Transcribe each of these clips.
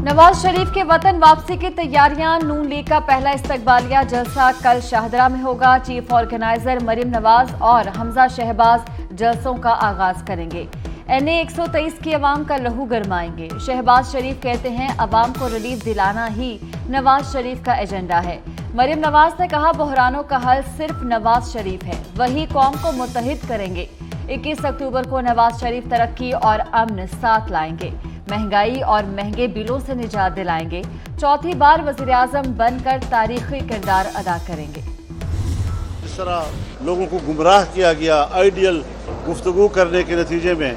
नवाज शरीफ के वतन वापसी की तैयारियां। नून लीग का पहला इस्तकबालिया जलसा कल शाहदरा में होगा। चीफ ऑर्गेनाइजर मरीम नवाज और हमजा शहबाज जलसों का आगाज करेंगे। एनए 123 की अवाम का लहू गरमाएंगे। शहबाज शरीफ कहते हैं अवाम को रिलीफ दिलाना ही नवाज शरीफ का एजेंडा है। मरीम नवाज ने कहा बहरानों का हल सिर्फ नवाज शरीफ है, वही कौम को मुत्तहिद करेंगे। 21 अक्टूबर को नवाज शरीफ तरक्की और अमन साथ लाएंगे, महंगाई और महंगे बिलों से निजात दिलाएंगे। चौथी बार वज़ीर-ए-आज़म बनकर तारीखी किरदार अदा करेंगे। इस तरह लोगों को गुमराह किया गया, आइडियल गुफ्तगू करने के नतीजे में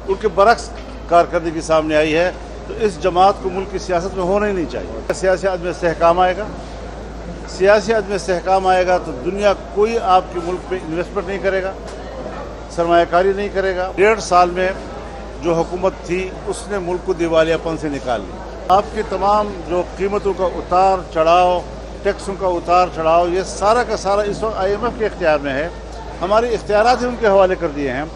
उनके बरक्स कारकर्दगी सामने आई है, तो इस जमात को मुल्क की सियासत में होना ही नहीं चाहिए। सियासी आदमी इस्तेहकाम आएगा, सियासी आदमी इस्तेहकाम आएगा तो दुनिया कोई आपके मुल्क पे इन्वेस्टमेंट नहीं करेगा, सरमायाकारी नहीं करेगा। 1.5 साल में जो हुकूमत थी उसने मुल्क को दिवालियापन से निकाल लिया। आपकी तमाम जो कीमतों का उतार चढ़ाव, टैक्सों का उतार चढ़ाव, ये सारा का सारा इस वक्त IMF के इख्तियार में है। हमारे इख्तियारात ही उनके हवाले कर दिए हैं।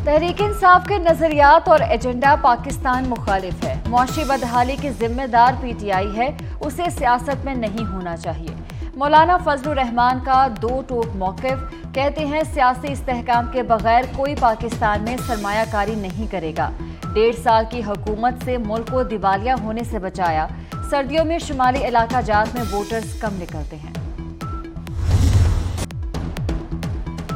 तहरीक इंसाफ के नजरियात और एजेंडा पाकिस्तान मुखालिफ है। मुआशी बदहाली की जिम्मेदार PTI है, उसे सियासत में नहीं होना चाहिए। मौलाना फजलुर रहमान का दो टोक मौक़िफ़, कहते हैं सियासी इस्तेहकाम के बगैर कोई पाकिस्तान में सरमायाकारी नहीं करेगा। 1.5 साल की हुकूमत से मुल्क को दिवालिया होने से बचाया। सर्दियों में शुमाली इलाका जात में वोटर्स कम निकलते हैं।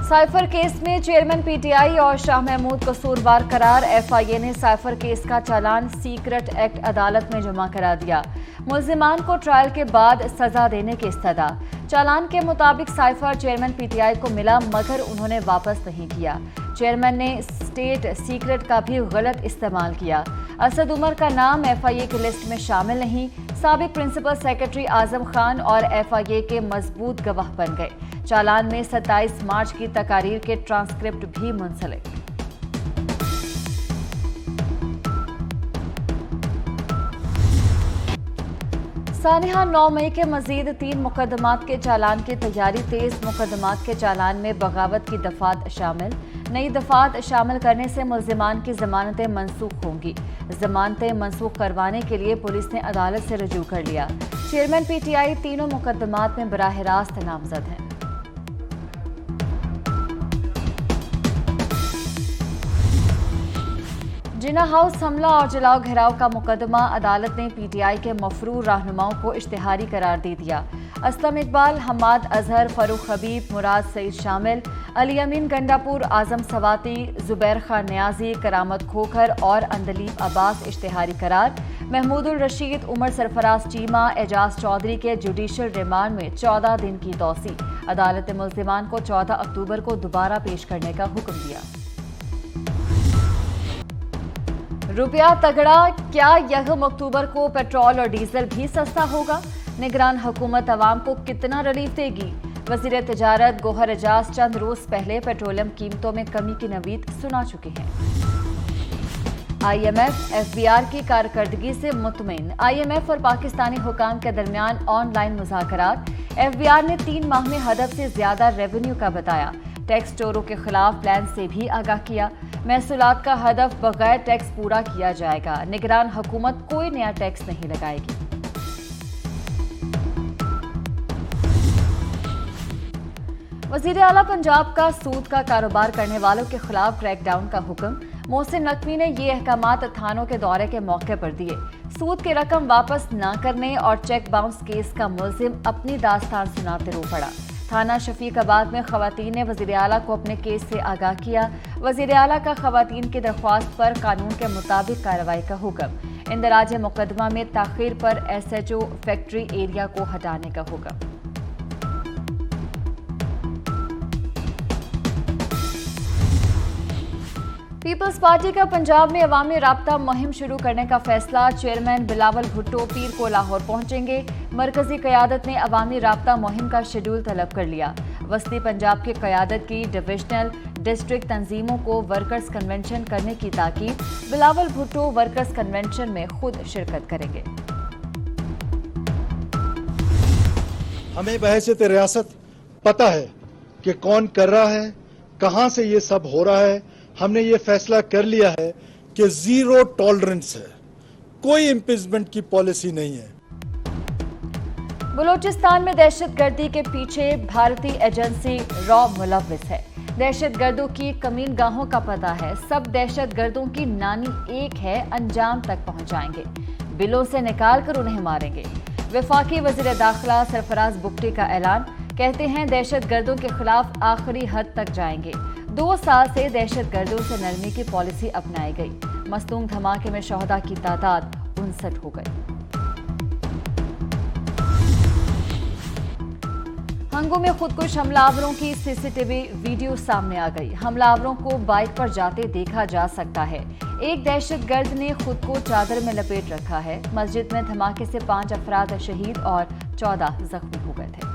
साइफर केस में चेयरमैन PTI और शाह महमूद कसूरवार करार। FIA ने साइफर केस का चालान सीक्रेट एक्ट अदालत में जमा करा दिया। मुल्जिमान को ट्रायल के बाद सजा देने की इस्तदा। चालान के मुताबिक साइफर चेयरमैन PTI को मिला, मगर उन्होंने वापस नहीं किया। चेयरमैन ने स्टेट सीक्रेट का भी गलत इस्तेमाल किया। असद उमर का नाम FIA की लिस्ट में शामिल नहीं। साबिक प्रिंसिपल सेक्रेटरी आजम खान और FIA के मजबूत गवाह बन गए। चालान में 27 मार्च की तकारीर के ट्रांसक्रिप्ट भी मुंसलिक। सानिहा 9 मई के मजीद 3 मुकदमात के चालान की तैयारी तेज। मुकदमात के चालान में बगावत की दफात शामिल। नई दफात शामिल करने से मुल्जिमान की जमानतें मनसूख होंगी। जमानतें मनसूख करवाने के लिए पुलिस ने अदालत से रजू कर लिया। चेयरमैन PTI तीनों मुकदमात में बराह रास्त नामजद हैं। जिन्ना हाउस हमला और जलाओ घेराव का मुकदमा, अदालत ने PTI के मफरूर रहनुमाओं को इश्तिहारी करार दे दिया। असलम इकबाल, हमाद अजहर, फरूख हबीब, मुराद सईद शामिल। अली अमीन गंडापुर, आजम सवाती, जुबैर खान न्याजी, करामत खोखर और अंदलीब अब्बास इश्तिहारी करार। महमूदुल रशीद, उमर सरफराज चीमा, एजाज चौधरी के जुडिशल रिमांड में 14 दिन की तौसी। अदालत ने मुल्जिमान को 14 अक्टूबर को दोबारा पेश करने का हुक्म दिया। रुपया तगड़ा, क्या यकम अक्टूबर को पेट्रोल और डीजल भी सस्ता होगा? निगरान हुकूमत अवाम को कितना रिलीफ देगी? वज़ीर तिजारत गोहर एजाज चंद रोज पहले पेट्रोलियम कीमतों में कमी की नवीद सुना चुके हैं। IMF FBR की कारकर्दगी से मुतमईन। IMF और पाकिस्तानी हुकाम के दरमियान ऑनलाइन मुज़ाकरात। FBR ने 3 माह में हदफ से ज्यादा रेवेन्यू का बताया। टैक्स चोरों के खिलाफ प्लान से भी आगाह किया। महसूलात का हदफ बगैर टैक्स पूरा किया जाएगा। निगरान हुकूमत कोई नया टैक्स नहीं लगाएगी। वज़ीर आला पंजाब का सूद का कारोबार करने वालों के खिलाफ क्रैकडाउन का हुक्म। मोहसिन नकवी ने ये अहकामात थानों के दौरे के मौके पर दिए। सूद की रकम वापस न करने और चेक बाउंस केस का मुल्जिम अपनी दास्तान सुनाते रो पड़ा। थाना शफीकाबाद में खवातीन ने वज़ीर आला को अपने केस से आगाह किया। वज़ीर आला का खवातीन की दरख्वास्त पर कानून के मुताबिक कार्रवाई का हुक्म। इंदराज मुकदमा में ताखीर पर SHO फैक्ट्री एरिया को हटाने का हुक्म। पीपल्स पार्टी का पंजाब में अवामी राब्ता मुहिम शुरू करने का फैसला। चेयरमैन बिलावल भुट्टो पीर को लाहौर पहुंचेंगे। मरकजी क़यादत ने अवामी राब्ता मुहिम का शेड्यूल तलब कर लिया। वस्ती पंजाब की क़यादत की डिविजनल डिस्ट्रिक्ट तंजीमों को वर्कर्स कन्वेंशन करने की ताकीद। बिलावल भुट्टो वर्कर्स कन्वेंशन में खुद शिरकत करेंगे। हमें बहैसियत रियासत पता है कि कौन कर रहा है, कहां से ये सब हो रहा है। हमने ये फैसला कर लिया है कि जीरो टॉलरेंस है कोई इम्पीचमेंट की पॉलिसी नहीं है। बलूचिस्तान में दहशतगर्दी के पीछे भारतीय एजेंसी रॉ मुलव्विस है। दहशतगर्दों की कमीनगाहों का पता है। सब दहशतगर्दों की नानी एक है, अंजाम तक पहुंचाएंगे। बिलों से निकाल कर उन्हें मारेंगे। वफाकी वज़ीर दाखिला सरफराज बुगटी का ऐलान, कहते हैं दहशतगर्दों के खिलाफ आखिरी हद तक जाएंगे। 2 साल से दहशतगर्दों से नरमी की पॉलिसी अपनाई गई। मस्तूम धमाके में शहदा की तादाद 59 हो गई। हंगू में खुदकुश हमलावरों की सीसीटीवी वीडियो सामने आ गई। हमलावरों को बाइक पर जाते देखा जा सकता है। एक दहशतगर्द ने खुद को चादर में लपेट रखा है। मस्जिद में धमाके से 5 अफराद शहीद और 14 जख्मी हो गए थे।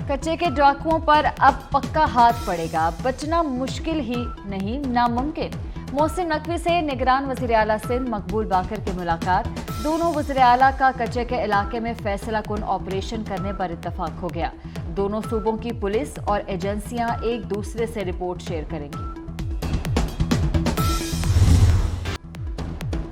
कच्चे के डाकुओं पर अब पक्का हाथ पड़ेगा। बचना मुश्किल ही नहीं, नामुमकिन। मोहसिन नकवी से निगरान वज़ीर आला सिंध मकबूल बाकर की मुलाकात। दोनों वज़ीर आला का कच्चे के इलाके में फैसला कुन ऑपरेशन करने पर इत्तफाक हो गया। दोनों सूबों की पुलिस और एजेंसियां एक दूसरे से रिपोर्ट शेयर करेंगी।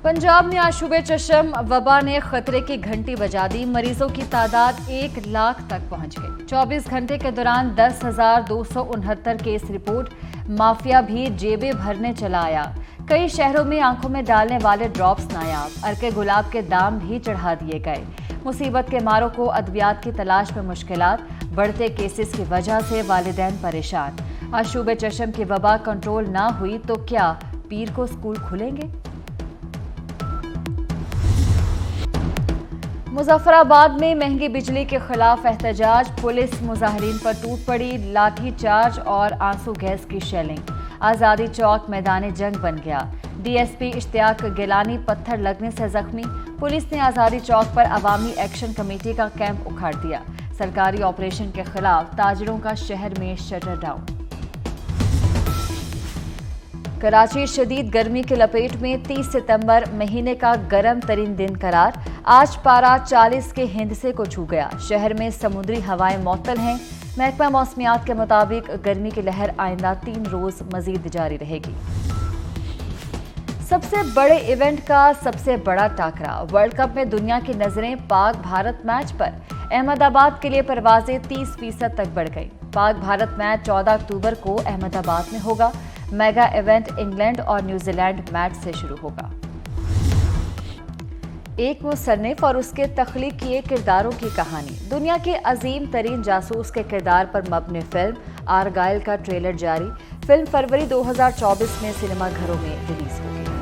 पंजाब में आशूबे चशम वबा ने खतरे की घंटी बजा दी। मरीजों की तादाद 1 लाख तक पहुंच गई। 24 घंटे के दौरान 10,269 केस रिपोर्ट। माफिया भी जेबें भरने चला आया। कई शहरों में आंखों में डालने वाले ड्रॉप्स नायाब। अर्के गुलाब के दाम भी चढ़ा दिए गए। मुसीबत के मारों को अद्वियात की तलाश में मुश्किलात। बढ़ते केसेस की वजह से वालिदैन परेशान। आशूबे चशम की वबा कंट्रोल ना हुई तो क्या पीर को स्कूल खुलेंगे? मुजफ्फराबाद में महंगी बिजली के खिलाफ एहतजाज। पुलिस मुजाहिरीन पर टूट पड़ी। लाठी चार्ज और आंसू गैस की शेलिंग। आज़ादी चौक मैदान जंग बन गया। डीएसपी इश्तियाक गिलानी पत्थर लगने से जख्मी। पुलिस ने आज़ादी चौक पर अवामी एक्शन कमेटी का कैंप उखाड़ दिया। सरकारी ऑपरेशन के खिलाफ ताजिरों का शहर में शटर डाउन। कराची शदीद गर्मी की लपेट में। 30 सितंबर महीने का गर्म तरीन दिन करार। आज पारा 40 के हिंदसे को छू गया। शहर में समुद्री हवाएं मअतल हैं। महकमा मौसमियात के मुताबिक गर्मी की लहर आइंदा 3 रोज मजीद जारी रहेगी। सबसे बड़े इवेंट का सबसे बड़ा टाकरा। वर्ल्ड कप में दुनिया की नजरें पाक भारत मैच पर। अहमदाबाद के लिए परवाजें 30% तक बढ़ गई। पाक भारत मैच 14 अक्टूबर को अहमदाबाद में होगा। मेगा इवेंट इंग्लैंड और न्यूजीलैंड मैच से शुरू होगा। एक मुसन्निफ और उसके तख्लीक किए किरदारों की कहानी। दुनिया के अजीम तरीन जासूस के किरदार पर मबनी फिल्म आर्गाइल का ट्रेलर जारी। फिल्म फरवरी 2024 में सिनेमाघरों में रिलीज होगी।